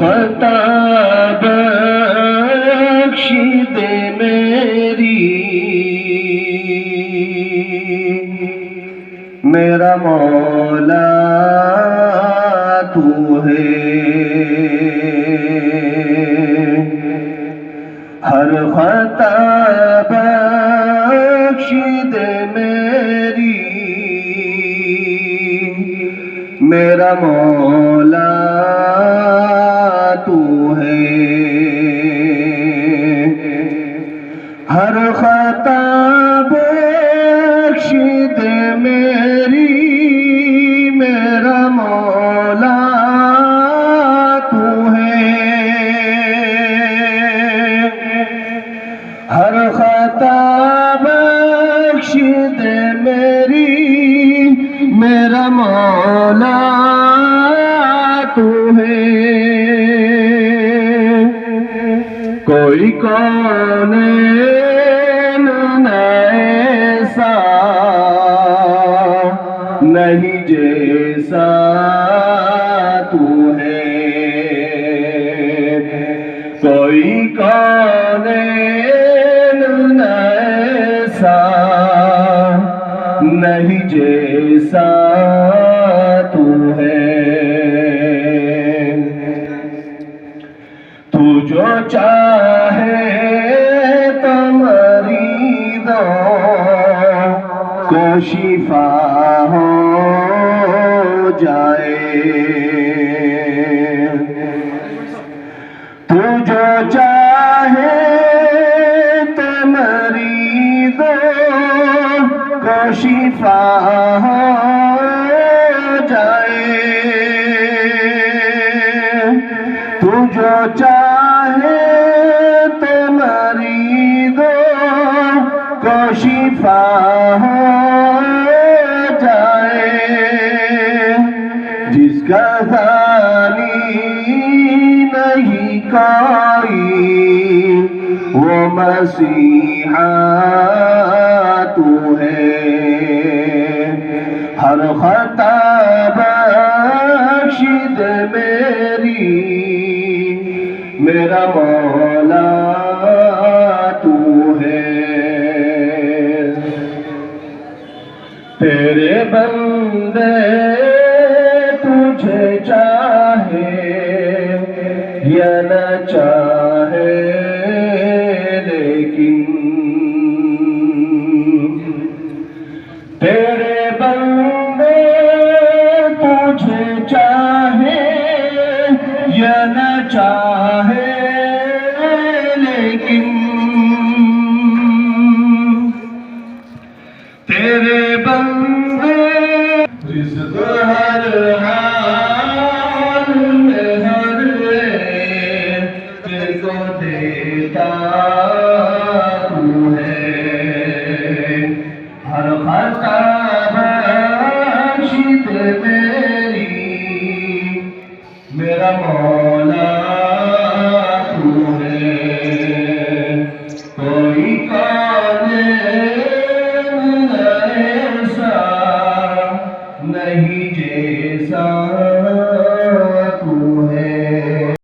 خطا بخش دے میری، میرا مولا تو ہے، ہر خطا بخش دے میری، میرا مولا تو ہے، ہر خطا بخش دے میری، میرا مولا تو ہے، ہر خطا بخش دے میری، میرا مولا تو ہے۔ کوئی کون ایسا نہیں جیسا تو ہے، کوئی کون ایسا نہیں جیسا تو ہے، تو جو چاہے تو مریضوں کو شفا ہو جائے، تو جو چاہے تو مریضوں کو شفا ہو جائے، تو جو چاہے تو مریضوں کو شفا ہو جائے، جس کا ثانی نہیں کوئی وہ مسیحا تو ہے، ہر خطا بخش دے میری، میرا مولا تو ہے، تیرے بندے تجھے چاہے یا نہ چاہے، لیکن تیرے بندے تجھے چاہے یا نہ چاہے، لیکن تیرے بندے رزق ہر حال میں ہر تیرے کو دیتا تو ہے، ہر خطا